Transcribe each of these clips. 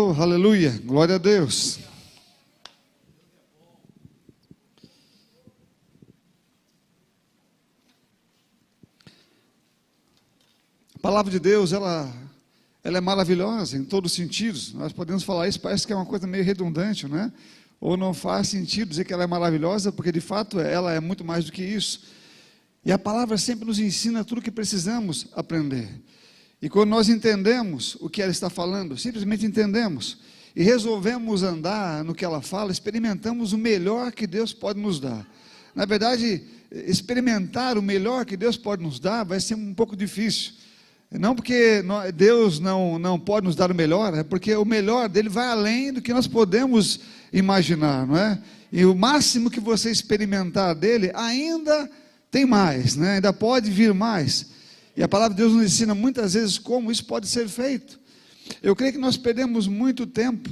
Oh, aleluia, glória a Deus. A palavra de Deus, ela é maravilhosa em todos os sentidos. Nós podemos falar isso, parece que é uma coisa meio redundante, né? Ou não faz sentido dizer que ela é maravilhosa, porque de fato ela é muito mais do que isso. E a palavra sempre nos ensina tudo o que precisamos aprender. E quando nós entendemos o que ela está falando, simplesmente entendemos, e resolvemos andar no que ela fala, experimentamos o melhor que Deus pode nos dar. Na verdade, experimentar o melhor que Deus pode nos dar vai ser um pouco difícil. Não porque Deus não pode nos dar o melhor, é porque o melhor dele vai além do que nós podemos imaginar, não é? E o máximo que você experimentar dele, ainda tem mais, né? Ainda pode vir mais. E a palavra de Deus nos ensina muitas vezes como isso pode ser feito. Eu creio que nós perdemos muito tempo,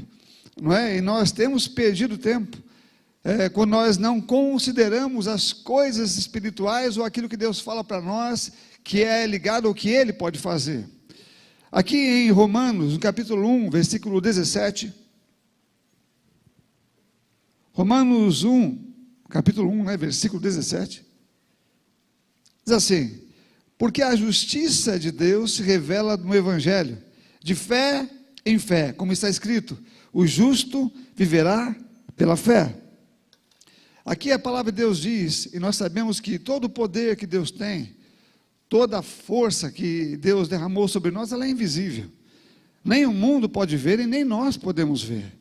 não é? E nós temos perdido tempo, quando nós não consideramos as coisas espirituais ou aquilo que Deus fala para nós, que é ligado ao que Ele pode fazer. Aqui em Romanos, no capítulo 1, versículo 17, Romanos 1, capítulo 1, né, versículo 17, diz assim: porque a justiça de Deus se revela no Evangelho, de fé em fé, como está escrito, o justo viverá pela fé. Aqui a palavra de Deus diz, e nós sabemos que todo o poder que Deus tem, toda a força que Deus derramou sobre nós, ela é invisível. Nem o mundo pode ver e nem nós podemos ver.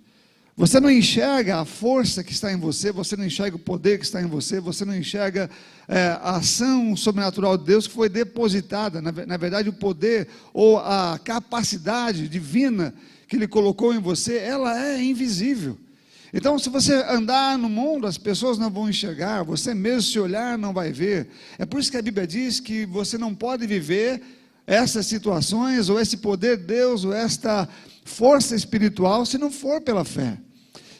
Você não enxerga a força que está em você, você não enxerga o poder que está em você, você não enxerga a ação sobrenatural de Deus que foi depositada, na verdade o poder ou a capacidade divina que Ele colocou em você, ela é invisível. Então, se você andar no mundo, as pessoas não vão enxergar, você mesmo se olhar não vai ver. É por isso que a Bíblia diz que você não pode viver essas situações, ou esse poder de Deus, ou esta força espiritual, se não for pela fé,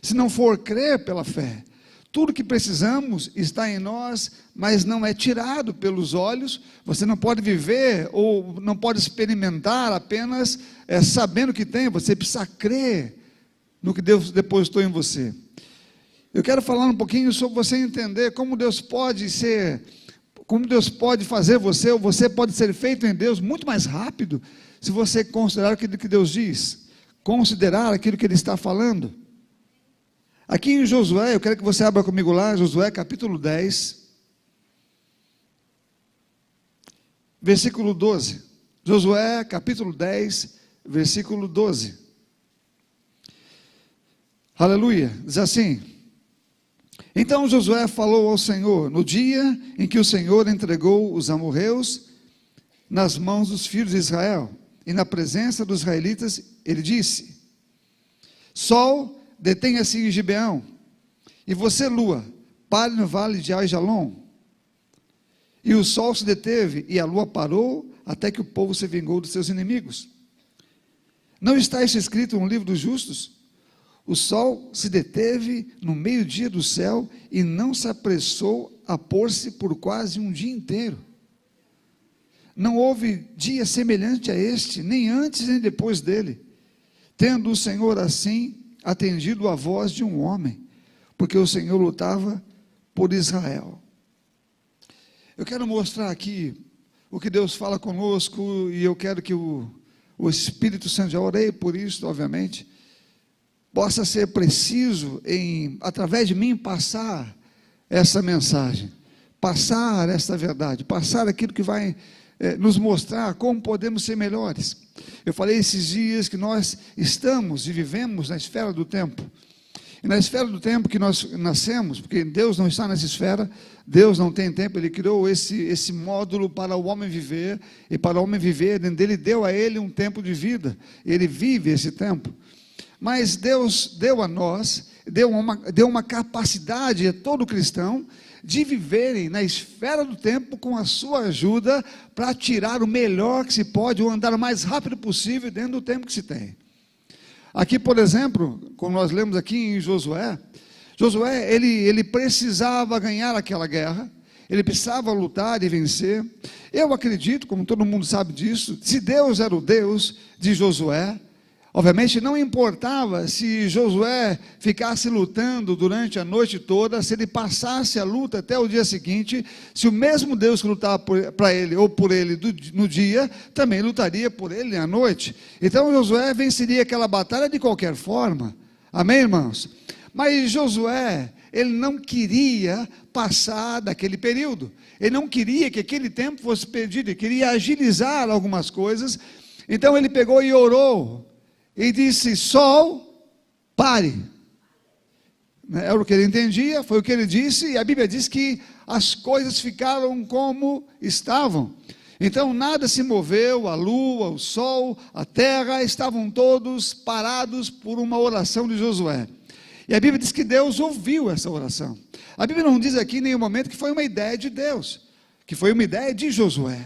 se não for crer pela fé. Tudo que precisamos está em nós, mas não é tirado pelos olhos. Você não pode viver, ou não pode experimentar apenas sabendo que tem, você precisa crer no que Deus depositou em você. Eu quero falar um pouquinho sobre você entender como Deus pode fazer você, ou você pode ser feito em Deus muito mais rápido, se você considerar aquilo que Deus diz, considerar aquilo que Ele está falando. Aqui em Josué, eu quero que você abra comigo lá, Josué capítulo 10, versículo 12. Josué capítulo 10, versículo 12. Aleluia, diz assim: então Josué falou ao Senhor, no dia em que o Senhor entregou os amorreus nas mãos dos filhos de Israel, e na presença dos israelitas, ele disse: sol, detenha-se em Gibeão, e você, lua, pare no vale de Aijalon. E o sol se deteve, e a lua parou, até que o povo se vingou dos seus inimigos. Não está isso escrito no livro dos justos? O sol se deteve no meio-dia do céu, e não se apressou a pôr-se por quase um dia inteiro. Não houve dia semelhante a este, nem antes nem depois dele, tendo o Senhor assim atendido a voz de um homem, porque o Senhor lutava por Israel. Eu quero mostrar aqui o que Deus fala conosco, e eu quero que o Espírito Santo, já orei por isso, obviamente, possa ser preciso em, através de mim, passar essa mensagem, passar essa verdade, passar aquilo que vai nos mostrar como podemos ser melhores. Eu falei esses dias que nós estamos e vivemos na esfera do tempo, e na esfera do tempo que nós nascemos, porque Deus não está nessa esfera, Deus não tem tempo, Ele criou esse módulo para o homem viver, e para o homem viver, dentro dele, deu a ele um tempo de vida, ele vive esse tempo, mas Deus deu a nós, deu uma capacidade a todo cristão, de viverem na esfera do tempo com a sua ajuda, para tirar o melhor que se pode, ou andar o mais rápido possível dentro do tempo que se tem. Aqui, por exemplo, como nós lemos aqui em Josué, ele precisava ganhar aquela guerra, ele precisava lutar e vencer. Eu acredito, como todo mundo sabe disso, se Deus era o Deus de Josué, Obviamente não importava se Josué ficasse lutando durante a noite toda, se ele passasse a luta até o dia seguinte, se o mesmo Deus que lutava para ele ou por ele no dia, também lutaria por ele à noite. Então Josué venceria aquela batalha de qualquer forma. Amém, irmãos? Mas Josué, ele não queria passar daquele período. Ele não queria que aquele tempo fosse perdido, ele queria agilizar algumas coisas. Então ele pegou e orou. E disse: sol, pare. Era o que ele entendia, foi o que ele disse, e a Bíblia diz que as coisas ficaram como estavam. Então nada se moveu, a lua, o sol, a terra, estavam todos parados por uma oração de Josué. E a Bíblia diz que Deus ouviu essa oração. A Bíblia não diz aqui em nenhum momento que foi uma ideia de Deus, que foi uma ideia de Josué.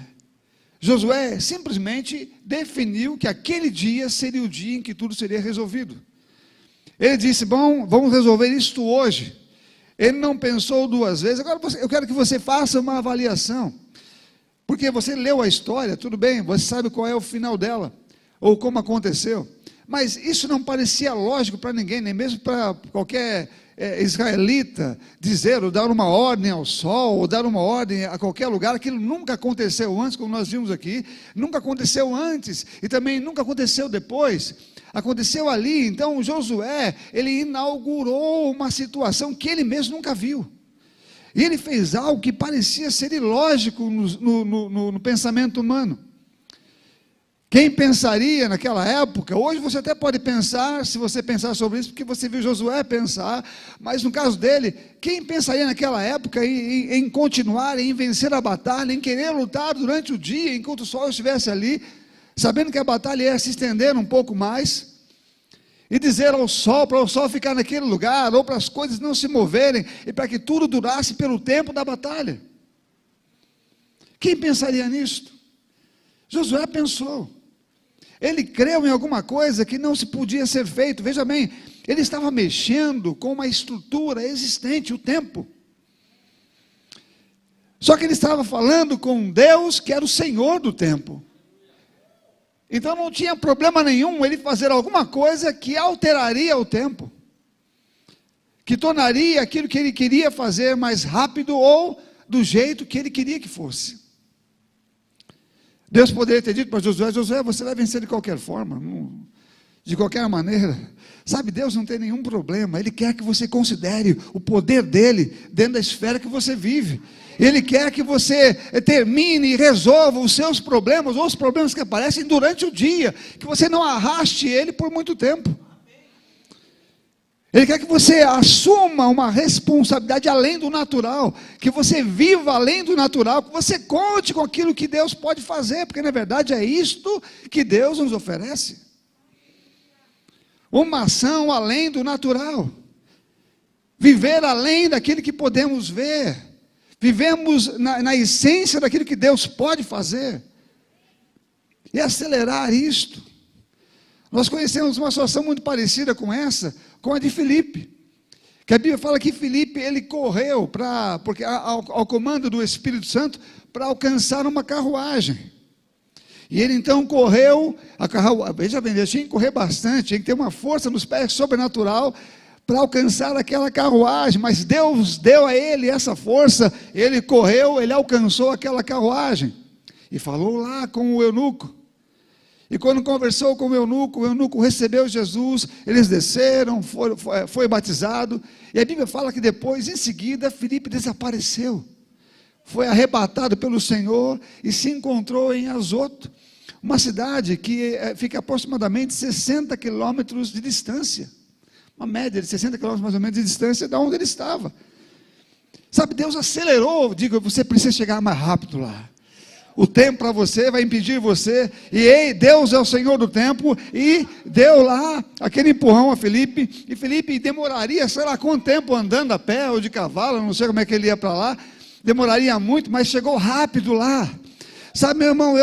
Josué simplesmente definiu que aquele dia seria o dia em que tudo seria resolvido. Ele disse: bom, vamos resolver isto hoje. Ele não pensou duas vezes. Agora eu quero que você faça uma avaliação, porque você leu a história, tudo bem, você sabe qual é o final dela, ou como aconteceu, mas isso não parecia lógico para ninguém, nem mesmo para qualquer israelita, dizer ou dar uma ordem ao sol, ou dar uma ordem a qualquer lugar. Aquilo nunca aconteceu antes, como nós vimos aqui, nunca aconteceu antes, e também nunca aconteceu depois, aconteceu ali. Então Josué, ele inaugurou uma situação que ele mesmo nunca viu, e ele fez algo que parecia ser ilógico no pensamento humano. Quem pensaria naquela época, hoje você até pode pensar, se você pensar sobre isso, porque você viu Josué pensar, mas no caso dele, quem pensaria naquela época em continuar, em vencer a batalha, em querer lutar durante o dia, enquanto o sol estivesse ali, sabendo que a batalha ia se estender um pouco mais, e dizer ao sol, para o sol ficar naquele lugar, ou para as coisas não se moverem, e para que tudo durasse pelo tempo da batalha? Quem pensaria nisto? Josué pensou. Ele creu em alguma coisa que não se podia ser feito. Veja bem, ele estava mexendo com uma estrutura existente, o tempo. Só que ele estava falando com Deus que era o Senhor do tempo. Então não tinha problema nenhum ele fazer alguma coisa que alteraria o tempo, que tornaria aquilo que ele queria fazer mais rápido ou do jeito que ele queria que fosse. Deus poderia ter dito para Josué: Josué, você vai vencer de qualquer forma, de qualquer maneira. Sabe, Deus não tem nenhum problema. Ele quer que você considere o poder dele dentro da esfera que você vive. Ele quer que você termine e resolva os seus problemas, ou os problemas que aparecem durante o dia, que você não arraste ele por muito tempo. Ele quer que você assuma uma responsabilidade além do natural, que você viva além do natural, que você conte com aquilo que Deus pode fazer, porque na verdade é isto que Deus nos oferece. Uma ação além do natural, viver além daquilo que podemos ver, vivemos na essência daquilo que Deus pode fazer, e acelerar isto. Nós conhecemos uma situação muito parecida com essa, com a de Filipe, que a Bíblia fala que Filipe, ele correu porque ao comando do Espírito Santo, para alcançar uma carruagem, e ele então correu, veja bem, ele tinha que correr bastante, tinha que ter uma força nos pés sobrenatural, para alcançar aquela carruagem, mas Deus deu a ele essa força, ele correu, ele alcançou aquela carruagem, e falou lá com o eunuco. E quando conversou com o eunuco recebeu Jesus, eles desceram, foi batizado, e a Bíblia fala que depois, em seguida, Filipe desapareceu, foi arrebatado pelo Senhor, e se encontrou em Azoto, uma cidade que fica aproximadamente 60 quilômetros de distância, uma média de 60 quilômetros mais ou menos de distância de onde ele estava. Sabe, Deus acelerou, você precisa chegar mais rápido lá. O tempo para você vai impedir você, e Deus é o Senhor do tempo, e deu lá aquele empurrão a Filipe, e Filipe demoraria, sei lá quanto tempo andando a pé ou de cavalo, não sei como é que ele ia para lá, demoraria muito, mas chegou rápido lá. Sabe, meu irmão,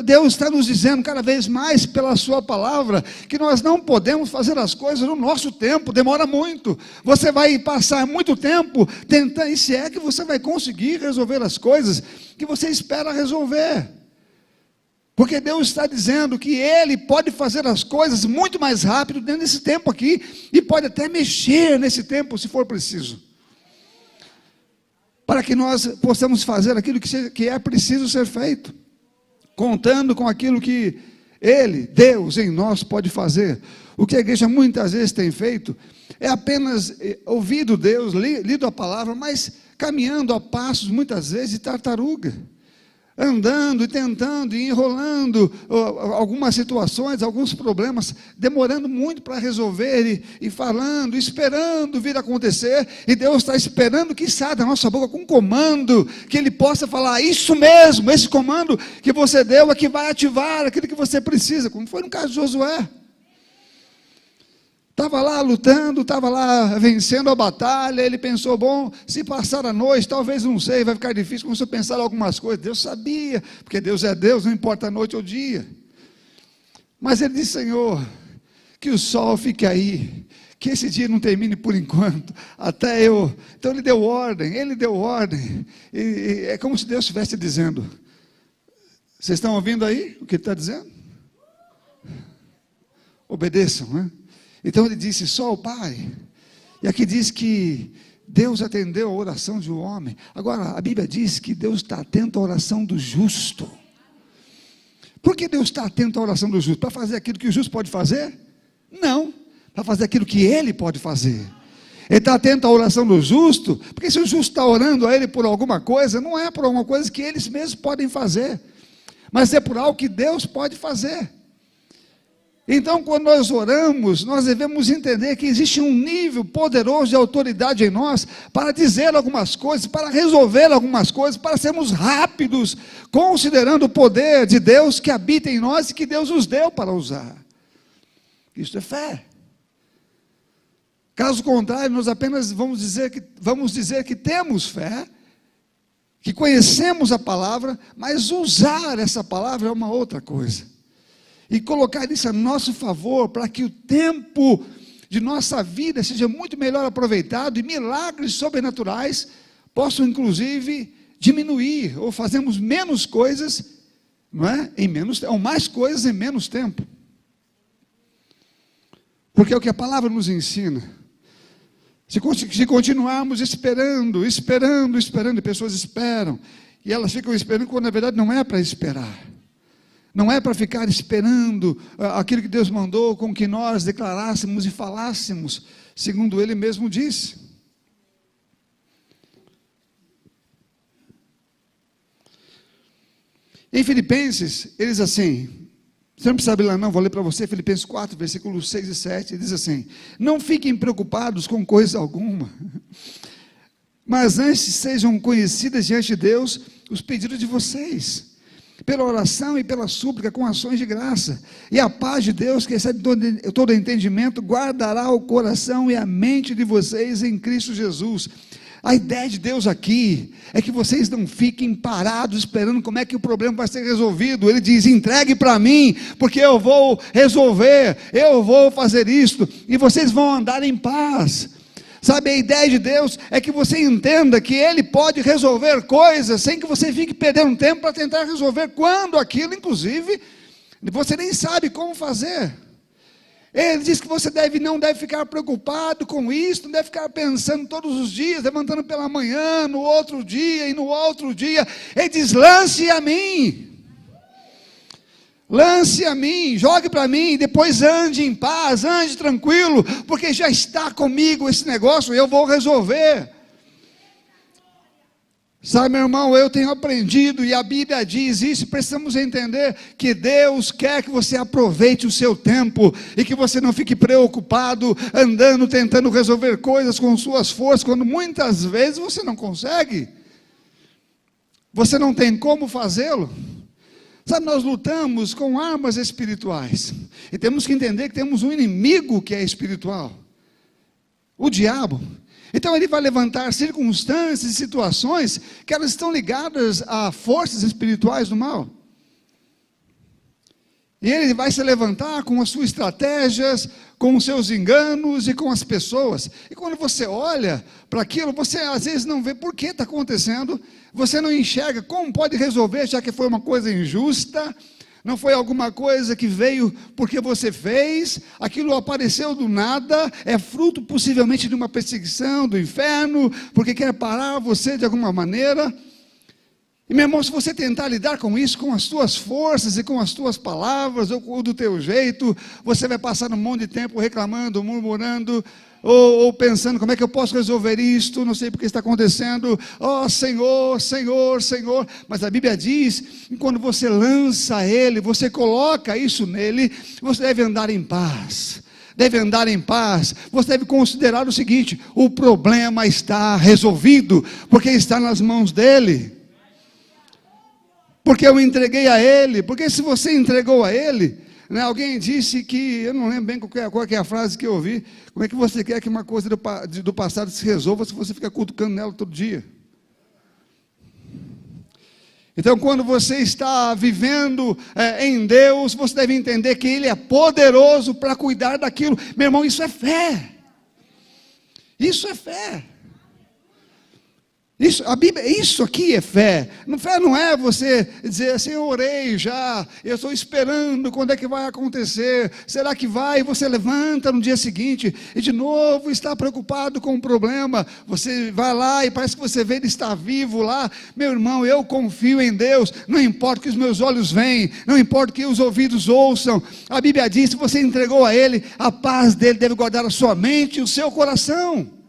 Deus está nos dizendo cada vez mais pela sua palavra, que nós não podemos fazer as coisas no nosso tempo, demora muito, você vai passar muito tempo tentando, e se é que você vai conseguir resolver as coisas que você espera resolver, Porque Deus está dizendo que Ele pode fazer as coisas muito mais rápido dentro desse tempo aqui, e pode até mexer nesse tempo, se for preciso, para que nós possamos fazer aquilo que é preciso ser feito, contando com aquilo que Ele, Deus em nós, pode fazer. O que a igreja muitas vezes tem feito é apenas ouvido Deus, lido a palavra, mas caminhando a passos muitas vezes de tartaruga, andando e tentando e enrolando algumas situações, alguns problemas, demorando muito para resolver e falando, esperando vir acontecer, e Deus está esperando que saia da nossa boca com um comando, que Ele possa falar, isso mesmo, esse comando que você deu é que vai ativar aquilo que você precisa, como foi no caso de Josué. Estava lá lutando, estava lá vencendo a batalha, ele pensou, bom, se passar a noite, talvez, não sei, vai ficar difícil, começou a pensar algumas coisas, Deus sabia, porque Deus é Deus, não importa a noite ou o dia, mas ele disse, Senhor, que o sol fique aí, que esse dia não termine por enquanto, até eu, então ele deu ordem, e é como se Deus estivesse dizendo, vocês estão ouvindo aí, o que ele está dizendo? Obedeçam, né? Então ele disse, só o Pai, e aqui diz que Deus atendeu a oração de um homem. Agora a Bíblia diz que Deus está atento à oração do justo. Por que Deus está atento à oração do justo? Para fazer aquilo que o justo pode fazer? Não, para fazer aquilo que ele pode fazer. Ele está atento à oração do justo, porque se o justo está orando a ele por alguma coisa, não é por alguma coisa que eles mesmos podem fazer, mas é por algo que Deus pode fazer. Então, quando nós oramos, nós devemos entender que existe um nível poderoso de autoridade em nós para dizer algumas coisas, para resolver algumas coisas, para sermos rápidos, considerando o poder de Deus que habita em nós e que Deus nos deu para usar. Isso é fé. Caso contrário, nós apenas vamos dizer que temos fé, que conhecemos a palavra, mas usar essa palavra é uma outra coisa. E colocar isso a nosso favor, para que o tempo de nossa vida seja muito melhor aproveitado, e milagres sobrenaturais possam inclusive diminuir, ou fazermos menos coisas, não é? Ou mais coisas em menos tempo. Porque é o que a palavra nos ensina. Se continuarmos esperando, e pessoas esperam, e elas ficam esperando quando na verdade não é para esperar. Não é para ficar esperando aquilo que Deus mandou com que nós declarássemos e falássemos, segundo Ele mesmo disse. Em Filipenses, ele diz assim, você não precisa abrir lá não, vou ler para você, Filipenses 4, versículos 6 e 7, ele diz assim, não fiquem preocupados com coisa alguma, mas antes sejam conhecidas diante de Deus os pedidos de vocês, pela oração e pela súplica, com ações de graça, e a paz de Deus, que excede todo entendimento, guardará o coração e a mente de vocês em Cristo Jesus. A ideia de Deus aqui, é que vocês não fiquem parados, esperando como é que o problema vai ser resolvido. Ele diz, entregue para mim, porque eu vou resolver, eu vou fazer isto, e vocês vão andar em paz. Sabe, a ideia de Deus é que você entenda que Ele pode resolver coisas sem que você fique perdendo tempo para tentar resolver, quando aquilo, inclusive, você nem sabe como fazer. Ele diz que você não deve ficar preocupado com isso, não deve ficar pensando todos os dias, levantando pela manhã, no outro dia e no outro dia. Ele diz, lance a mim, jogue para mim, depois ande em paz, ande tranquilo, porque já está comigo esse negócio, eu vou resolver. Sabe, meu irmão, eu tenho aprendido, e a Bíblia diz isso, precisamos entender que Deus quer que você aproveite o seu tempo, e que você não fique preocupado, andando, tentando resolver coisas com suas forças, quando muitas vezes você não consegue, você não tem como fazê-lo. Sabe, nós lutamos com armas espirituais, e temos que entender que temos um inimigo que é espiritual, o diabo. Então ele vai levantar circunstâncias e situações que elas estão ligadas a forças espirituais do mal. E ele vai se levantar com as suas estratégias, com os seus enganos e com as pessoas. E quando você olha para aquilo, você às vezes não vê por que está acontecendo, você não enxerga como pode resolver, já que foi uma coisa injusta, Não foi alguma coisa que veio porque você fez, aquilo apareceu do nada, é fruto possivelmente de uma perseguição do inferno, porque quer parar você de alguma maneira. E meu irmão, se você tentar lidar com isso, com as tuas forças e com as tuas palavras, ou do teu jeito, você vai passar um monte de tempo reclamando, murmurando, ou pensando, como é que eu posso resolver isto, não sei porque está acontecendo, Senhor, Senhor, Senhor. Mas a Bíblia diz que quando você lança Ele, você coloca isso nele, você deve andar em paz. Deve andar em paz. Você deve considerar o seguinte: o problema está resolvido, porque está nas mãos dele. Porque eu entreguei a Ele. Porque se você entregou a Ele, né, alguém disse que, eu não lembro bem qual é a frase que eu ouvi, como é que você quer que uma coisa do passado se resolva se você fica cutucando nela todo dia? Então, quando você está vivendo em Deus, você deve entender que Ele é poderoso para cuidar daquilo. Meu irmão, isso é fé. Isso é fé. Isso aqui é fé. Fé não é você dizer assim, eu orei já, eu estou esperando, quando é que vai acontecer? Será que vai? E você levanta no dia seguinte e de novo está preocupado com o problema. Você vai lá e parece que você vê ele estar vivo lá. Meu irmão, eu confio em Deus, não importa o que os meus olhos veem, não importa o que os ouvidos ouçam. A Bíblia diz, se você entregou a Ele, a paz dele deve guardar a sua mente e o seu coração.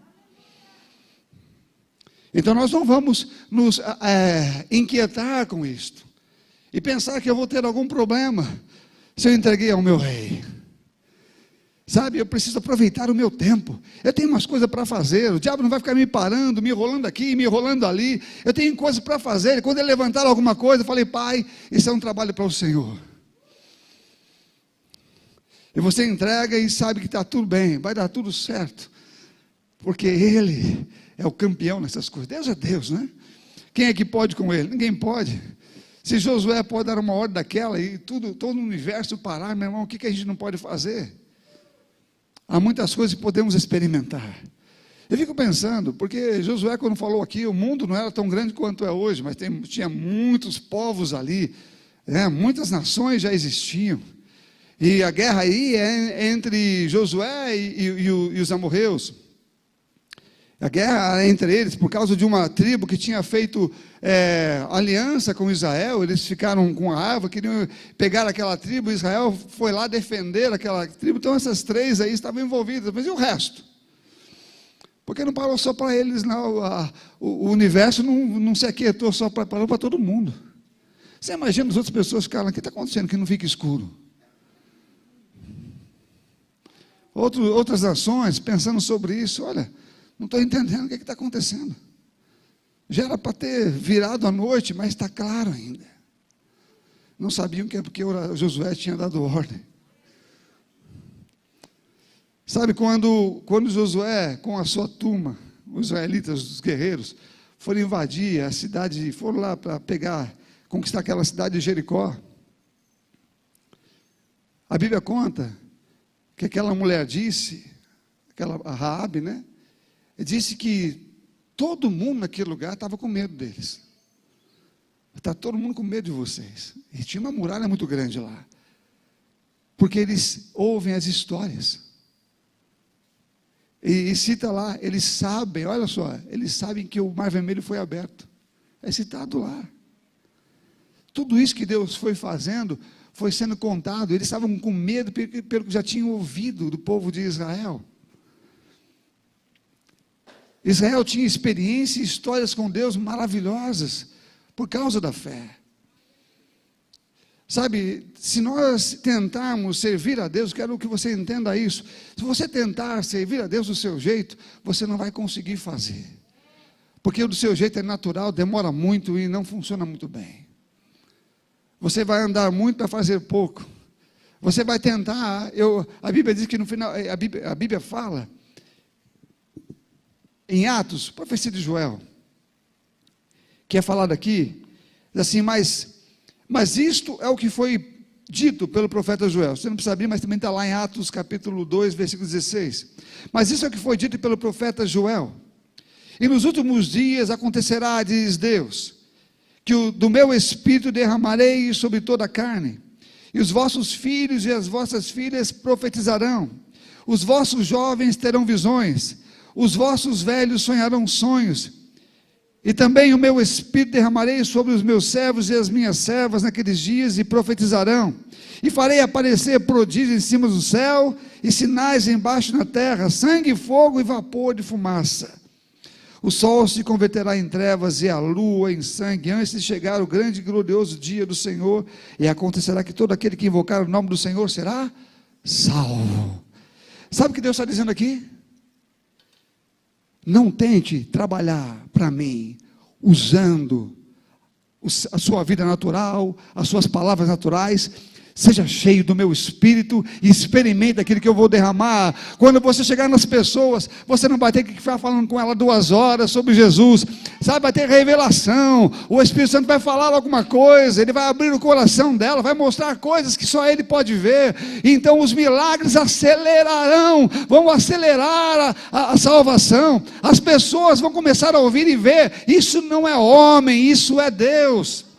Então nós não vamos nos inquietar com isto e pensar que eu vou ter algum problema se eu entreguei ao meu rei. Sabe, eu preciso aproveitar o meu tempo. Eu tenho umas coisas para fazer. O diabo não vai ficar me parando, me enrolando aqui, me enrolando ali. Eu tenho coisas para fazer. E quando ele levantar alguma coisa, eu falei, Pai, isso é um trabalho para o Senhor. E você entrega e sabe que está tudo bem, vai dar tudo certo, porque Ele é o campeão nessas coisas. Deus é Deus, né? Quem é que pode com Ele? Ninguém pode. Se Josué pode dar uma ordem daquela e todo o universo parar, meu irmão, o que a gente não pode fazer? Há muitas coisas que podemos experimentar. Eu fico pensando, porque Josué, quando falou aqui, o mundo não era tão grande quanto é hoje, mas tinha muitos povos ali, muitas nações já existiam. E a guerra aí é entre Josué e os amorreus. A guerra era entre eles, por causa de uma tribo que tinha feito aliança com Israel. Eles ficaram com raiva, queriam pegar aquela tribo. Israel foi lá defender aquela tribo. Então essas três aí estavam envolvidas. Mas e o resto? Porque não parou só para eles, não. O universo não se aquietou só parou para todo mundo. Você imagina as outras pessoas ficarem, o que está acontecendo que não fica escuro? Outras nações pensando sobre isso, olha, não estou entendendo o que está acontecendo. Já era para ter virado a noite, mas está claro ainda. Não sabiam que é porque Josué tinha dado ordem. Sabe, quando Josué, com a sua turma, os israelitas, os guerreiros, foram invadir a cidade, foram lá para conquistar aquela cidade de Jericó. A Bíblia conta que aquela mulher disse, a Raabe, né? Disse que todo mundo naquele lugar estava com medo deles. Está todo mundo com medo de vocês. E tinha uma muralha muito grande lá. Porque eles ouvem as histórias. E cita lá, eles sabem, olha só, eles sabem que o Mar Vermelho foi aberto. É citado lá. Tudo isso que Deus foi fazendo, foi sendo contado. Eles estavam com medo pelo que já tinham ouvido do povo de Israel. Israel tinha experiência e histórias com Deus maravilhosas, por causa da fé. Sabe, se nós tentarmos servir a Deus, quero que você entenda isso, se você tentar servir a Deus do seu jeito, você não vai conseguir fazer, porque o do seu jeito é natural, demora muito e não funciona muito bem. Você vai andar muito para fazer pouco, você vai tentar, a Bíblia diz que no final, a Bíblia fala, em Atos, profecia de Joel, que é falado aqui, diz assim, mas isto é o que foi dito pelo profeta Joel. Você não precisa abrir, mas também está lá em Atos capítulo 2, versículo 16. Mas isso é o que foi dito pelo profeta Joel. E nos últimos dias acontecerá, diz Deus, que do meu espírito derramarei sobre toda a carne. e os vossos filhos e as vossas filhas profetizarão, os vossos jovens terão visões, os vossos velhos sonharão sonhos, e também o meu espírito derramarei sobre os meus servos e as minhas servas naqueles dias, e profetizarão, e farei aparecer prodígios em cima do céu, e sinais embaixo na terra, sangue, fogo e vapor de fumaça. O sol se converterá em trevas e a lua em sangue, antes de chegar o grande e glorioso dia do Senhor, e acontecerá que todo aquele que invocar o nome do Senhor será salvo. Sabe o que Deus está dizendo aqui? Não tente trabalhar para mim, usando a sua vida natural, as suas palavras naturais. Seja cheio do meu espírito e experimente aquilo que eu vou derramar. Quando você chegar nas pessoas, você não vai ter que ficar falando com ela 2 horas sobre Jesus, sabe, vai ter revelação, o Espírito Santo vai falar alguma coisa, ele vai abrir o coração dela, vai mostrar coisas que só ele pode ver, então os milagres acelerarão, vão acelerar a salvação, as pessoas vão começar a ouvir e ver, isso não é homem, isso é Deus.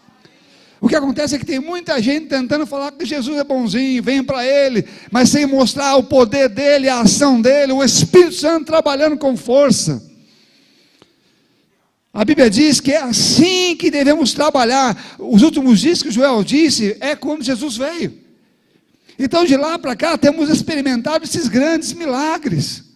O que acontece é que tem muita gente tentando falar que Jesus é bonzinho, vem para Ele, mas sem mostrar o poder dEle, a ação dEle, o Espírito Santo trabalhando com força. A Bíblia diz que é assim que devemos trabalhar. Os últimos dias que o Joel disse, é quando Jesus veio. Então de lá para cá temos experimentado esses grandes milagres.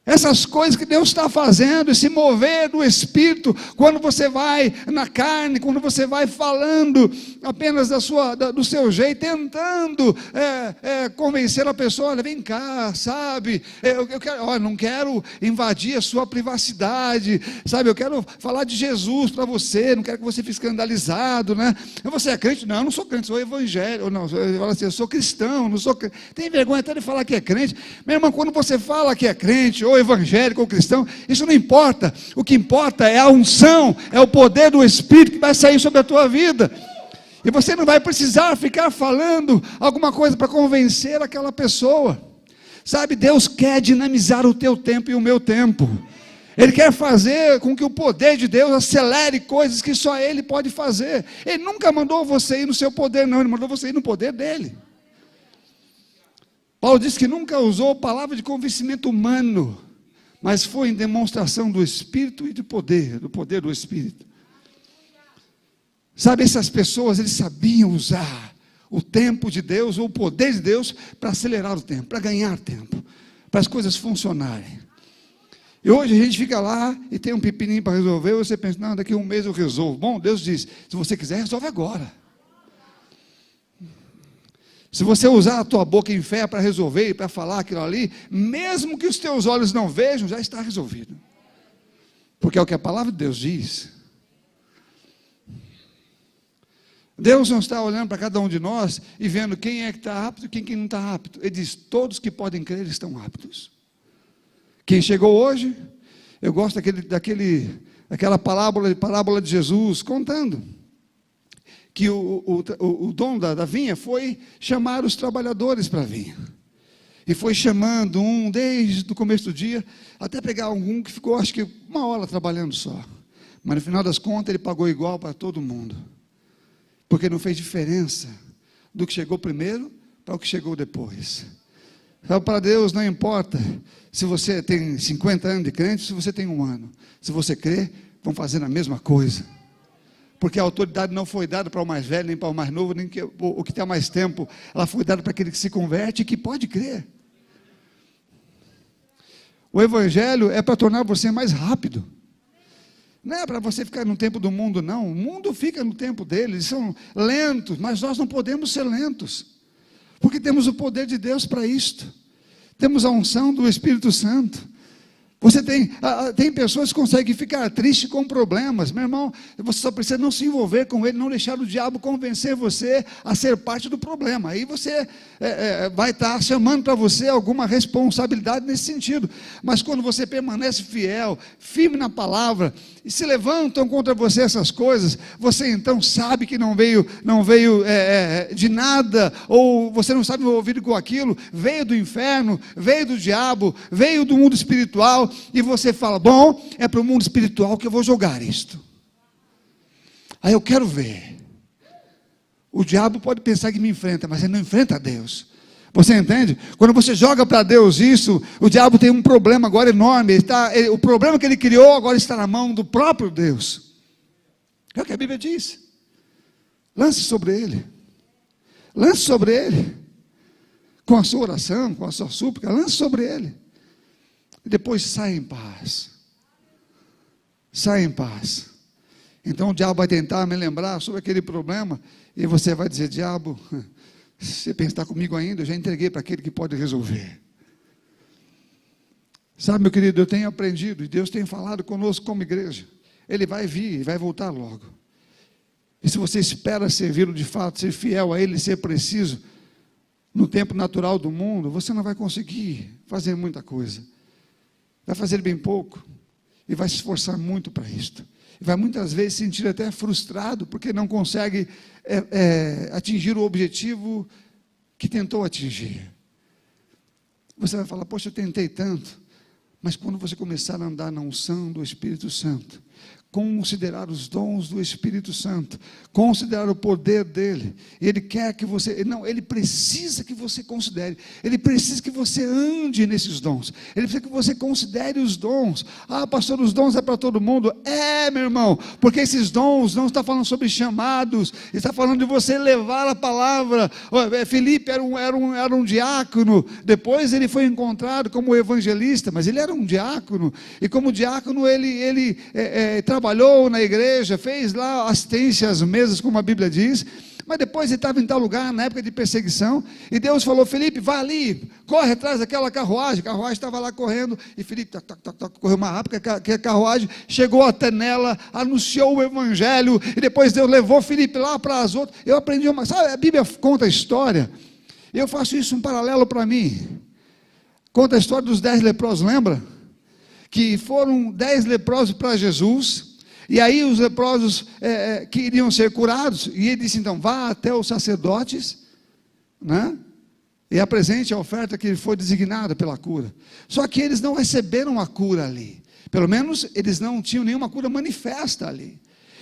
Essas coisas que Deus está fazendo, esse mover do Espírito, quando você vai na carne, quando você vai falando apenas do seu jeito, tentando convencer a pessoa, olha, vem cá, sabe, eu quero, olha, não quero invadir a sua privacidade, sabe, eu quero falar de Jesus para você, não quero que você fique escandalizado, né? Você é crente? Não, eu não sou crente, sou evangélico, não, eu sou cristão, não sou crente. Tem vergonha até de falar que é crente. Meu irmão, quando você fala que é crente, ou evangélico ou cristão, isso não importa, o que importa é a unção, é o poder do Espírito que vai sair sobre a tua vida, e você não vai precisar ficar falando alguma coisa para convencer aquela pessoa, sabe, Deus quer dinamizar o teu tempo e o meu tempo, Ele quer fazer com que o poder de Deus acelere coisas que só Ele pode fazer. Ele nunca mandou você ir no seu poder, não, Ele mandou você ir no poder dEle. Paulo disse que nunca usou palavra de convencimento humano, mas foi em demonstração do Espírito e do poder do Espírito. Sabe, essas pessoas, eles sabiam usar o tempo de Deus, ou o poder de Deus, para acelerar o tempo, para ganhar tempo, para as coisas funcionarem. E hoje a gente fica lá e tem um pepininho para resolver, e você pensa, não, daqui a 1 mês eu resolvo. Bom, Deus diz, se você quiser, resolve agora. Se você usar a tua boca em fé para resolver, para falar aquilo ali, mesmo que os teus olhos não vejam, já está resolvido. Porque é o que a palavra de Deus diz. Deus não está olhando para cada um de nós e vendo quem é que está apto e quem não está apto. Ele diz, todos que podem crer estão aptos. Quem chegou hoje, eu gosto daquela parábola de Jesus contando que o dono da vinha foi chamar os trabalhadores para a vinha, e foi chamando um desde o começo do dia, até pegar um que ficou acho que 1 hora trabalhando só, mas no final das contas ele pagou igual para todo mundo, porque não fez diferença do que chegou primeiro para o que chegou depois. Então, para Deus não importa se você tem 50 anos de crente, se você tem 1 ano, se você crê, vão fazendo a mesma coisa, porque a autoridade não foi dada para o mais velho, nem para o mais novo, nem o que tem mais tempo, ela foi dada para aquele que se converte e que pode crer. O Evangelho é para tornar você mais rápido, não é para você ficar no tempo do mundo, não. O mundo fica no tempo dele, eles são lentos, mas nós não podemos ser lentos, porque temos o poder de Deus para isto, temos a unção do Espírito Santo. Você tem pessoas que conseguem ficar tristes com problemas, meu irmão, você só precisa não se envolver com ele, não deixar o diabo convencer você a ser parte do problema, aí você vai estar chamando para você alguma responsabilidade nesse sentido, mas quando você permanece fiel, firme na palavra, e se levantam contra você essas coisas, você então sabe que não veio de nada, ou você não sabe envolvido com aquilo, veio do inferno, veio do diabo, veio do mundo espiritual, e você fala, bom, é para o mundo espiritual que eu vou jogar isto, aí eu quero ver O diabo pode pensar que me enfrenta, mas ele não enfrenta Deus. Você entende? Quando você joga para Deus isso, o diabo tem um problema agora enorme. O problema que ele criou agora está na mão do próprio Deus. É o que a Bíblia diz. Lance sobre ele. Lance sobre ele. Com a sua oração, com a sua súplica, lance sobre ele. E depois saia em paz. Saia em paz. Então o diabo vai tentar me lembrar sobre aquele problema. E você vai dizer: diabo, se você pensar comigo ainda, eu já entreguei para aquele que pode resolver. Sabe, meu querido, eu tenho aprendido, e Deus tem falado conosco como igreja. Ele vai vir e vai voltar logo. E se você espera servi-lo de fato, ser fiel a Ele, ser preciso, no tempo natural do mundo, você não vai conseguir fazer muita coisa. Vai fazer bem pouco. E vai se esforçar muito para isto. E vai muitas vezes se sentir até frustrado, porque não consegue atingir o objetivo que tentou atingir. Você vai falar: poxa, eu tentei tanto. Mas quando você começar a andar na unção do Espírito Santo, considerar os dons do Espírito Santo, considerar o poder dele, ele quer que você, não, ele precisa que você considere, ele precisa que você ande nesses dons, ele precisa que você considere os dons. Ah, pastor, os dons é para todo mundo. É, meu irmão, porque esses dons não está falando sobre chamados, está falando de você levar a palavra. Filipe era um diácono, depois ele foi encontrado como evangelista, mas ele era um diácono, e como diácono ele trabalhou na igreja, fez lá assistência às mesas, como a Bíblia diz, mas depois ele estava em tal lugar, na época de perseguição, e Deus falou: Filipe, vá ali, corre atrás daquela carruagem. A carruagem estava lá correndo, e Filipe correu mais rápido que a carruagem, chegou até nela, anunciou o evangelho, e depois Deus levou Filipe lá para as outras. Eu aprendi sabe, a Bíblia conta a história, eu faço isso um paralelo para mim, conta a história dos 10 leprosos, lembra? Que foram 10 leprosos para Jesus, e aí os leprosos queriam ser curados, e ele disse: então, vá até os sacerdotes, né, e apresente a oferta que foi designada pela cura. Só que eles não receberam a cura ali, pelo menos eles não tinham nenhuma cura manifesta ali.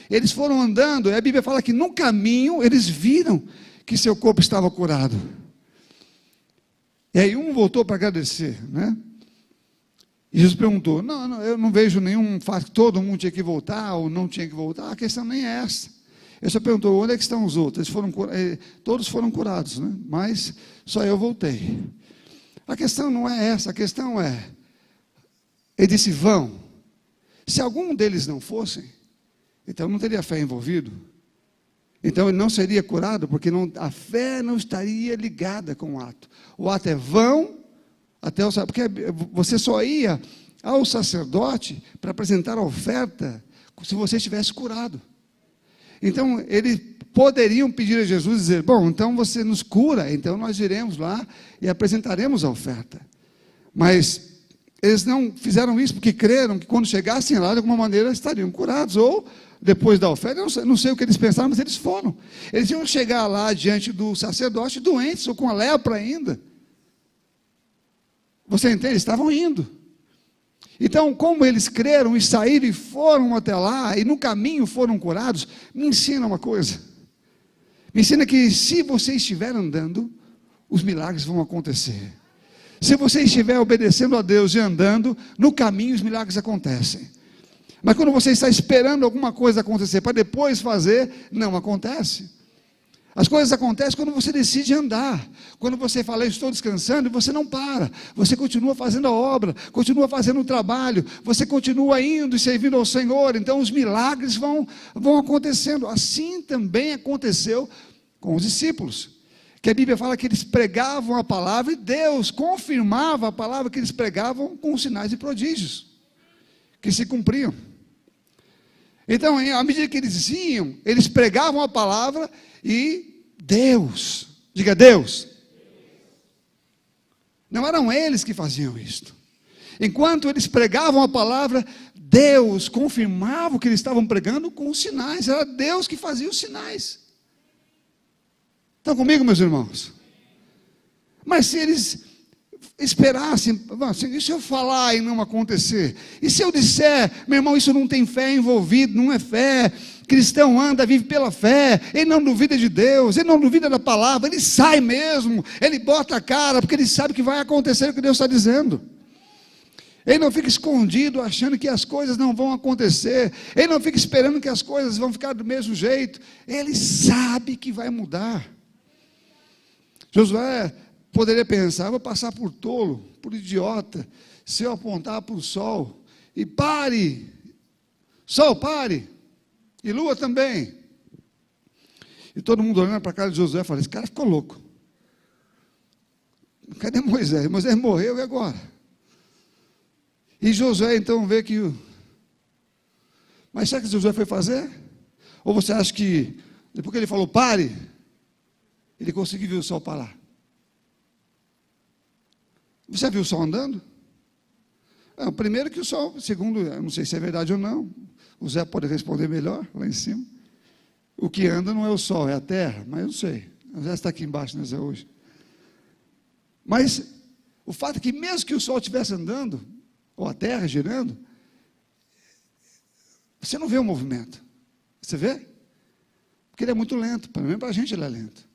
Eles foram andando, e a Bíblia fala que no caminho eles viram que seu corpo estava curado, e aí um voltou para agradecer, né? E Jesus perguntou: não, eu não vejo nenhum fato que todo mundo tinha que voltar ou não tinha que voltar. A questão nem é essa. Ele só perguntou: onde é que estão os outros? Todos foram curados, né? Mas só eu voltei. A questão não é essa, a questão é, ele disse: vão. Se algum deles não fossem, então não teria fé envolvido. Então ele não seria curado, porque a fé não estaria ligada com o ato. O ato é: vão até o sacerdote, porque você só ia ao sacerdote para apresentar a oferta se você estivesse curado. Então eles poderiam pedir a Jesus e dizer: bom, então você nos cura, então nós iremos lá e apresentaremos a oferta. Mas eles não fizeram isso porque creram que quando chegassem lá, de alguma maneira estariam curados, ou depois da oferta. Eu não sei o que eles pensaram, mas eles foram. Eles iam chegar lá diante do sacerdote doentes, ou com a lepra ainda. Você entende? Eles estavam indo. Então, como eles creram e saíram e foram até lá, e no caminho foram curados, me ensina uma coisa. Me ensina que se você estiver andando, os milagres vão acontecer. Se você estiver obedecendo a Deus e andando, no caminho os milagres acontecem. Mas quando você está esperando alguma coisa acontecer para depois fazer, não acontece. As coisas acontecem quando você decide andar. Quando você fala: eu estou descansando, e você não para. Você continua fazendo a obra, continua fazendo o trabalho, você continua indo e servindo ao Senhor. Então os milagres vão acontecendo. Assim também aconteceu com os discípulos, que a Bíblia fala que eles pregavam a palavra, e Deus confirmava a palavra que eles pregavam com sinais e prodígios que se cumpriam. Então, à medida que eles iam, eles pregavam a palavra, e Deus, diga Deus, não eram eles que faziam isto. Enquanto eles pregavam a palavra, Deus confirmava o que eles estavam pregando com os sinais. Era Deus que fazia os sinais. Estão comigo, meus irmãos? Mas se eles esperassem: e se eu falar e não acontecer? E se eu disser: meu irmão, isso não tem fé envolvido, não é fé, cristão anda, vive pela fé, ele não duvida de Deus, ele não duvida da palavra, ele sai mesmo, ele bota a cara, porque ele sabe que vai acontecer o que Deus está dizendo. Ele não fica escondido achando que as coisas não vão acontecer, ele não fica esperando que as coisas vão ficar do mesmo jeito, ele sabe que vai mudar. Josué poderia pensar: vou passar por tolo, por idiota, se eu apontar para o sol, e pare, sol pare, e lua também. E todo mundo olhando para a cara de Josué, falando: esse cara ficou louco. Cadê Moisés? Moisés morreu, e agora? E Josué então vê que... Mas sabe o que Josué foi fazer? Ou você acha que, depois que ele falou pare, ele conseguiu ver o sol parar? Você viu o sol andando? Primeiro que o sol, segundo, eu não sei se é verdade ou não, o Zé pode responder melhor, lá em cima. O que anda não é o sol, é a terra, mas eu não sei. O Zé está aqui embaixo, né, Zé, hoje. Mas o fato é que mesmo que o sol estivesse andando, ou a terra girando, você não vê o movimento. Você vê? Porque ele é muito lento, pelo menos para a gente ele é lento.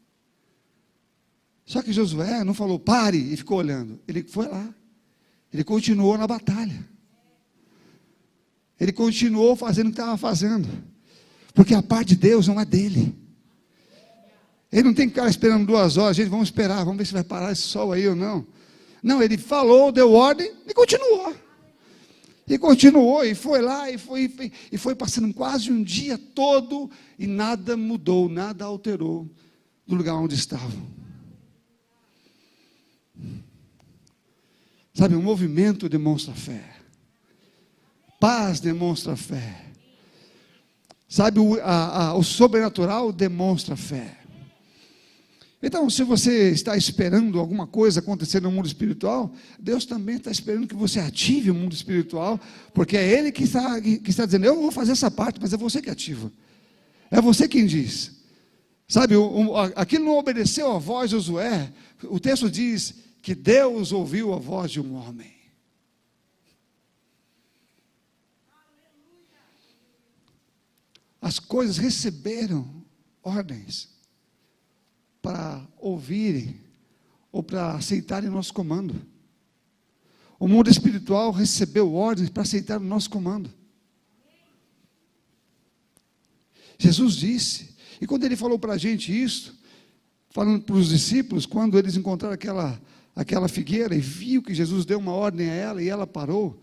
Só que Josué não falou pare e ficou olhando. Ele foi lá. Ele continuou na batalha. Ele continuou fazendo o que estava fazendo. Porque a parte de Deus não é dele. Ele não tem que ficar esperando 2 horas. Gente, vamos esperar, vamos ver se vai parar esse sol aí ou não. Não, ele falou, deu ordem e continuou. E continuou, e foi lá, e foi passando quase um dia todo, e nada mudou, nada alterou do lugar onde estavam. Sabe, o movimento demonstra fé. Paz demonstra fé. Sabe, o sobrenatural demonstra fé. Então, se você está esperando alguma coisa acontecer no mundo espiritual, Deus também está esperando que você ative o mundo espiritual, porque é Ele que está dizendo: eu vou fazer essa parte, mas é você que ativa. É você quem diz. Sabe, aquilo não obedeceu a voz de Josué. O texto diz que Deus ouviu a voz de um homem. As coisas receberam ordens para ouvirem ou para aceitarem o nosso comando. O mundo espiritual recebeu ordens para aceitar o nosso comando. Jesus disse, e quando ele falou para a gente isso, falando para os discípulos, quando eles encontraram aquela figueira e viu que Jesus deu uma ordem a ela e ela parou,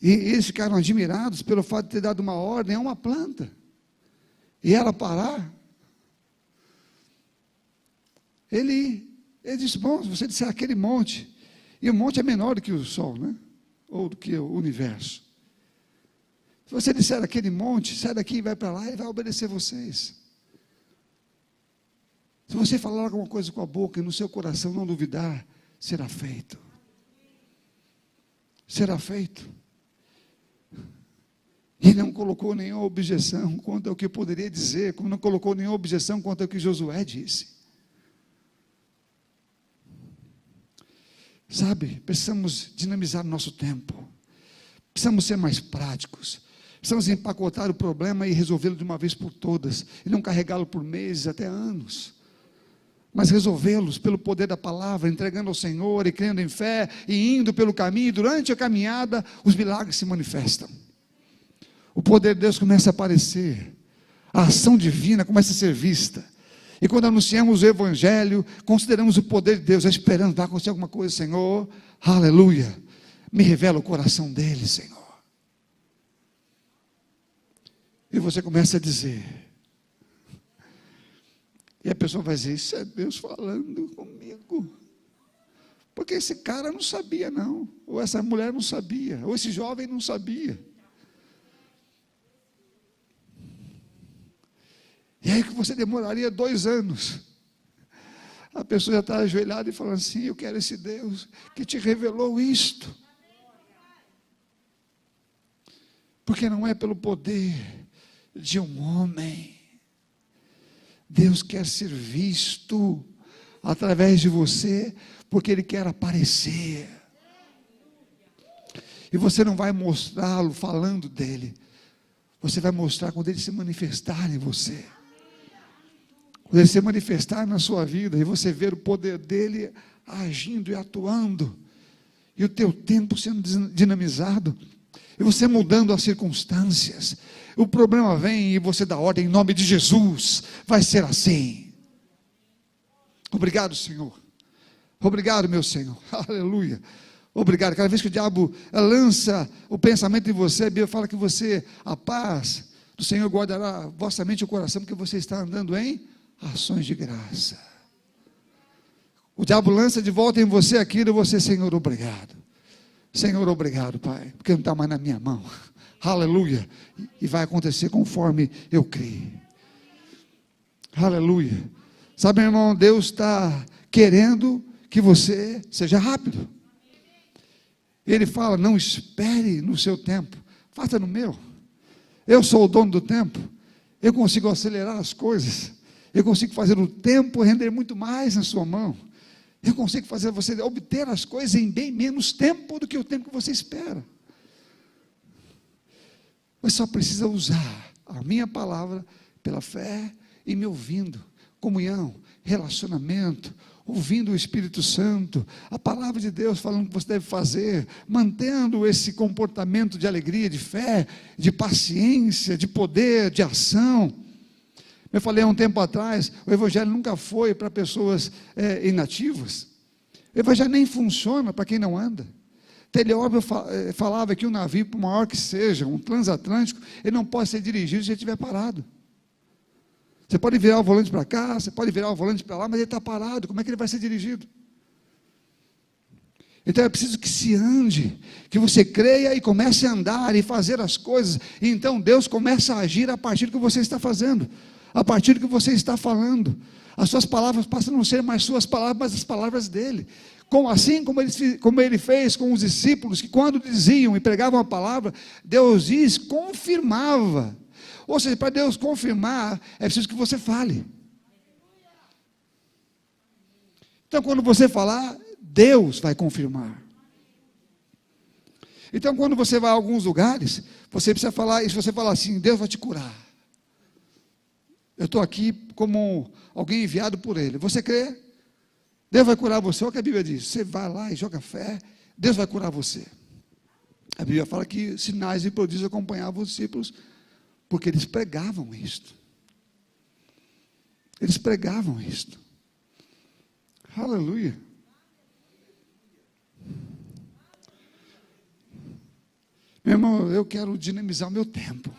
e eles ficaram admirados pelo fato de ter dado uma ordem a uma planta e ela parar. Ele disse: bom, se você disser aquele monte, e o monte é menor do que o sol, né? Ou do que o universo. Se você disser aquele monte, sai daqui e vai para lá, ele vai obedecer vocês. Se você falar alguma coisa com a boca e no seu coração não duvidar, será feito. Será feito. E não colocou nenhuma objeção quanto ao que eu poderia dizer, como não colocou nenhuma objeção quanto ao que Josué disse. Sabe, precisamos dinamizar o nosso tempo, precisamos ser mais práticos, precisamos empacotar o problema e resolvê-lo de uma vez por todas, e não carregá-lo por meses, até anos, mas resolvê-los pelo poder da palavra, entregando ao Senhor e crendo em fé, e indo pelo caminho, e durante a caminhada, os milagres se manifestam, o poder de Deus começa a aparecer, a ação divina começa a ser vista. E quando anunciamos o Evangelho, consideramos o poder de Deus, esperando, vai acontecer alguma coisa, Senhor, aleluia, me revela o coração dele, Senhor. E você começa a dizer, e a pessoa vai dizer: isso é Deus falando comigo, porque esse cara não sabia não, ou essa mulher não sabia, ou esse jovem não sabia. E aí que você demoraria 2 anos, a pessoa já está ajoelhada e falando assim: eu quero esse Deus que te revelou isto. Porque não é pelo poder de um homem. Deus quer ser visto através de você, porque Ele quer aparecer. E você não vai mostrá-lo falando dele, você vai mostrar quando ele se manifestar em você. Quando ele se manifestar na sua vida e você ver o poder dele agindo e atuando, e o teu tempo sendo dinamizado, e você mudando as circunstâncias, o problema vem e você dá ordem em nome de Jesus, vai ser assim. Obrigado, Senhor. Obrigado, meu Senhor. Aleluia. Obrigado. Cada vez que o diabo lança o pensamento em você, a Bíblia fala que você, a paz do Senhor guardará vossa mente e o coração, porque você está andando em ações de graça. O diabo lança de volta em você aquilo e você, Senhor, obrigado. Senhor, obrigado, Pai, porque não está mais na minha mão. Aleluia. E vai acontecer conforme eu creio. Aleluia. Sabe, meu irmão, Deus está querendo que você seja rápido. Ele fala, não espere no seu tempo, faça no meu. Eu sou o dono do tempo, eu consigo acelerar as coisas, eu consigo fazer o tempo render muito mais na sua mão, eu consigo fazer você obter as coisas em bem menos tempo do que o tempo que você espera. Você só precisa usar a minha palavra pela fé e me ouvindo, comunhão, relacionamento, ouvindo o Espírito Santo, a palavra de Deus falando o que você deve fazer, mantendo esse comportamento de alegria, de fé, de paciência, de poder, de ação. Eu falei há um tempo atrás, o Evangelho nunca foi para pessoas inativas. O Evangelho nem funciona para quem não anda. Teleóbio falava que um navio, por maior que seja, um transatlântico, ele não pode ser dirigido se ele estiver parado. Você pode virar o volante para cá, você pode virar o volante para lá, mas ele está parado, como é que ele vai ser dirigido? Então é preciso que se ande, que você creia e comece a andar e fazer as coisas, e então Deus começa a agir a partir do que você está fazendo, a partir do que você está falando. As suas palavras passam a não ser mais suas palavras, mas as palavras dele. Assim como ele fez com os discípulos, que quando diziam e pregavam a palavra, Deus confirmava. Ou seja, para Deus confirmar, é preciso que você fale. Então, quando você falar, Deus vai confirmar. Então, quando você vai a alguns lugares, você precisa falar, e se você falar assim, Deus vai te curar. Eu estou aqui como alguém enviado por Ele. Você crê? Deus vai curar você. Olha o que a Bíblia diz. Você vai lá e joga fé, Deus vai curar você. A Bíblia fala que sinais e prodígios acompanhavam os discípulos, porque eles pregavam isto. Eles pregavam isto. Aleluia. Meu irmão, eu quero dinamizar o meu tempo.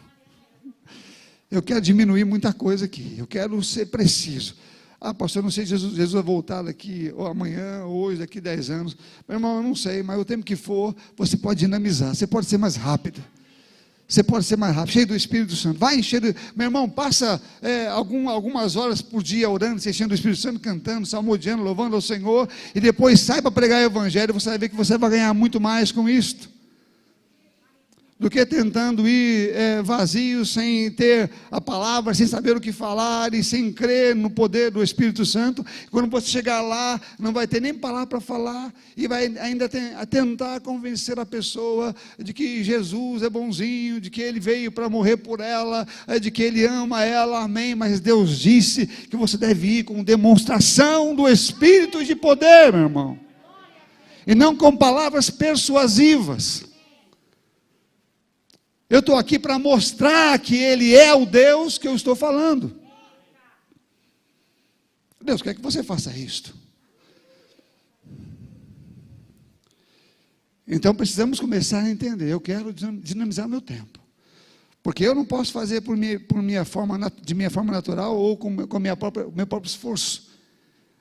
Eu quero diminuir muita coisa aqui. Eu quero ser preciso. Ah, pastor, eu não sei se Jesus vai voltar daqui, ou amanhã, ou hoje, daqui 10 anos. Meu irmão, eu não sei, mas o tempo que for, você pode dinamizar. Você pode ser mais rápido. Você pode ser mais rápido, cheio do Espírito Santo. Vai encher, meu irmão, passa algumas horas por dia orando, se enchendo do Espírito Santo, cantando, salmodiando, louvando ao Senhor, e depois sai para pregar o Evangelho, você vai ver que você vai ganhar muito mais com isto, do que tentando ir vazio, sem ter a palavra, sem saber o que falar, e sem crer no poder do Espírito Santo. Quando você chegar lá, não vai ter nem palavra para falar, e vai ainda tentar convencer a pessoa de que Jesus é bonzinho, de que Ele veio para morrer por ela, de que Ele ama ela, amém, mas Deus disse que você deve ir com demonstração do Espírito e de poder, meu irmão, e não com palavras persuasivas. Eu estou aqui para mostrar que Ele é o Deus que eu estou falando. Deus quer que você faça isto. Então precisamos começar a entender. Eu quero dinamizar meu tempo. Porque eu não posso fazer de minha forma natural ou com meu próprio esforço.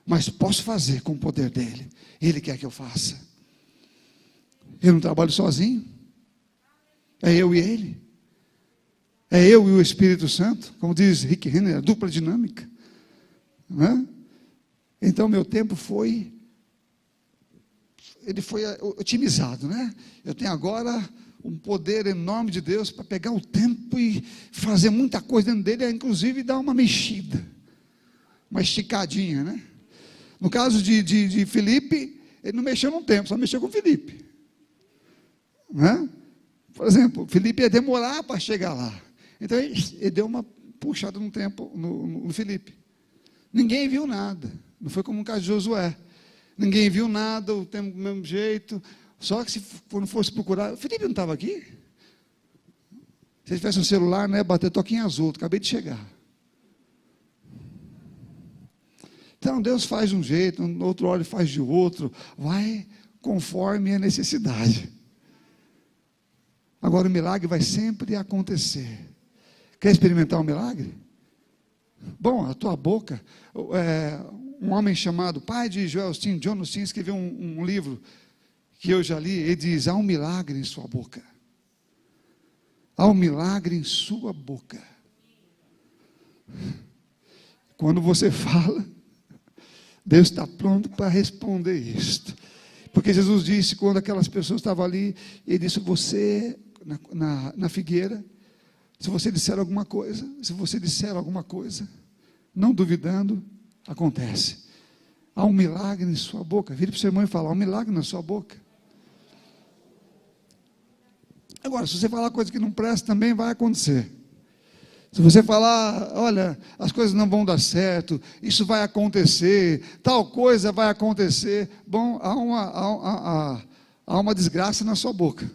Mas posso fazer com o poder dEle. Ele quer que eu faça. Eu não trabalho sozinho. É eu e Ele. É eu e o Espírito Santo. Como diz Rick Renner, a dupla dinâmica. Não é? Então meu tempo foi otimizado, né? Eu tenho agora um poder enorme de Deus para pegar o tempo e fazer muita coisa dentro dele, inclusive dar uma mexida, uma esticadinha, né? No caso de Filipe, ele não mexeu no tempo, só mexeu com Filipe, né? Por exemplo, Filipe ia demorar para chegar lá. Então ele deu uma puxada no tempo no Filipe. Ninguém viu nada. Não foi como o caso de Josué. Ninguém viu nada, o tempo do mesmo jeito. Só que se quando fosse procurar, o Filipe não estava aqui? Se ele tivesse um celular, né, bater toquinho azul, acabei de chegar. Então Deus faz de um jeito, no outro hora ele faz de outro, vai conforme a necessidade. Agora o milagre vai sempre acontecer. Quer experimentar um milagre? Bom, a tua boca, um homem chamado, pai de Joel Osteen, John Osteen, escreveu um livro que eu já li, ele diz, há um milagre em sua boca. Há um milagre em sua boca. Quando você fala, Deus está pronto para responder isto. Porque Jesus disse, quando aquelas pessoas estavam ali, ele disse, você, na figueira, se você disser alguma coisa, não duvidando, acontece. Há um milagre em sua boca. Vire para o seu irmão e fala, há um milagre na sua boca. Agora, se você falar coisa que não presta, também vai acontecer. Se você falar, olha, as coisas não vão dar certo, isso vai acontecer, tal coisa vai acontecer, bom, há uma desgraça na sua boca.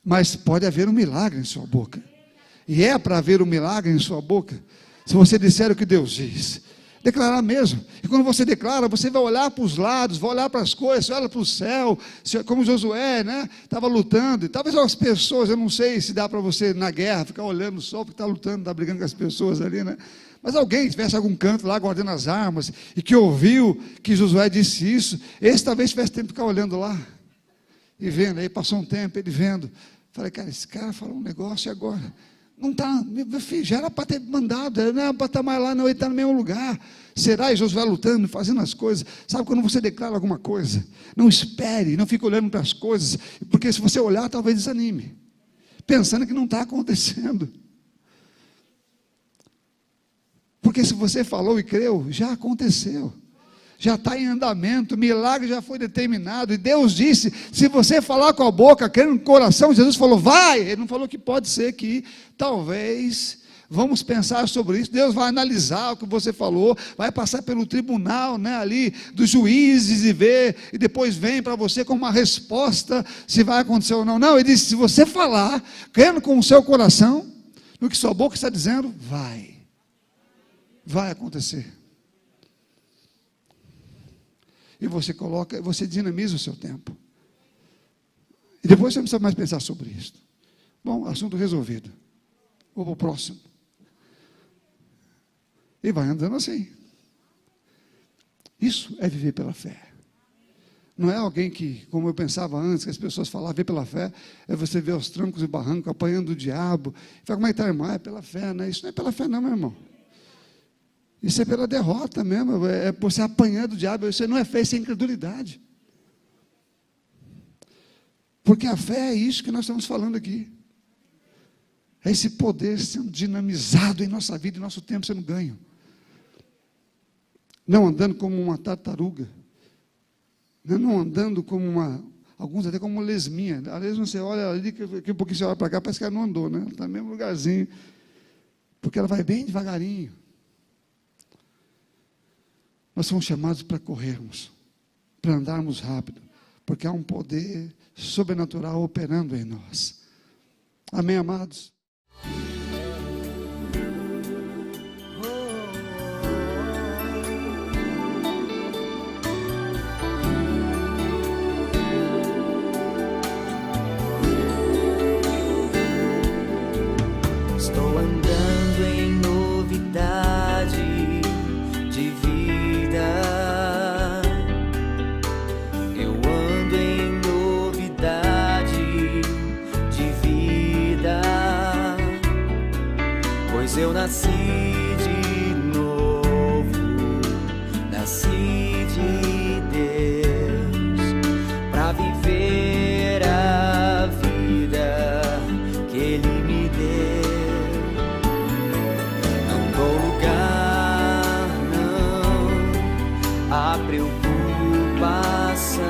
Mas pode haver um milagre em sua boca. E é para haver um milagre em sua boca, se você disser o que Deus diz. Declarar mesmo. E quando você declara, você vai olhar para os lados, vai olhar para as coisas, você olha para o céu, como Josué, né? Estava lutando, e talvez as pessoas, eu não sei se dá para você na guerra, ficar olhando só porque está lutando, está brigando com as pessoas ali, né? Mas alguém tivesse algum canto lá guardando as armas, e que ouviu que Josué disse isso, esse talvez tivesse tempo de ficar olhando lá, e vendo, aí passou um tempo, ele vendo, falei, cara, esse cara falou um negócio e agora... Não está, meu filho, já era para ter mandado, não era para estar mais lá, não, ele está no mesmo lugar. Será? E Josué lutando, fazendo as coisas. Sabe quando você declara alguma coisa? Não espere, não fique olhando para as coisas, porque se você olhar, talvez desanime, pensando que não está acontecendo. Porque se você falou e creu, já aconteceu. Já está em andamento, o milagre já foi determinado, e Deus disse, se você falar com a boca, crendo no coração, Jesus falou, vai, ele não falou que pode ser que, talvez, vamos pensar sobre isso, Deus vai analisar o que você falou, vai passar pelo tribunal, né, ali, dos juízes e ver, e depois vem para você com uma resposta, se vai acontecer ou não. Não, ele disse, se você falar, crendo com o seu coração, no que sua boca está dizendo, vai acontecer. E você dinamiza o seu tempo. E depois você não precisa mais pensar sobre isso. Bom, assunto resolvido. Vou para o próximo. E vai andando assim. Isso é viver pela fé. Não é alguém que, como eu pensava antes, que as pessoas falavam, ver pela fé, é você ver os trancos e barrancos, apanhando o diabo. Fala, como é que está, irmão? É pela fé, né? Isso não é pela fé não, meu irmão. Isso é pela derrota mesmo, é por você apanhando o diabo, isso não é fé, isso é incredulidade. Porque a fé é isso que nós estamos falando aqui. É esse poder sendo dinamizado em nossa vida, em nosso tempo sendo ganho. Não andando como uma tartaruga, não andando como alguns até como uma lesminha. Às vezes você olha ali, que um pouquinho você olha para cá, parece que ela não andou, né? Ela está no mesmo lugarzinho, porque ela vai bem devagarinho. Nós somos chamados para corrermos, para andarmos rápido, porque há um poder sobrenatural operando em nós. Amém, amados? Estou andando em novidade de vida. Eu ando em novidade de vida, pois eu nasci de novo, nasci de Deus, para viver a vida que Ele me deu. Não dou lugar, não, a preocupação,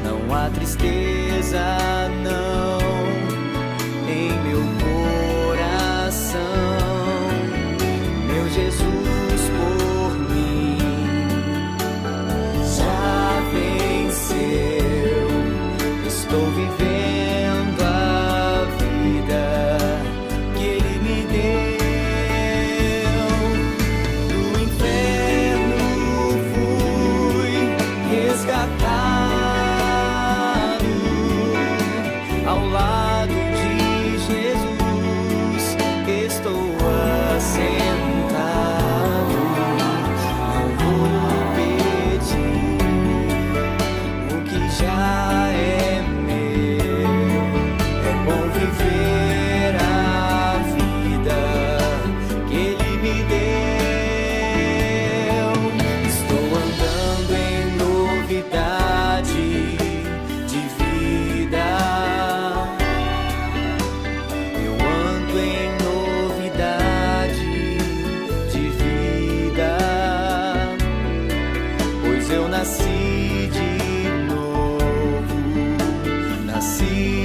não há tristeza, não. eu nasci de novo, nasci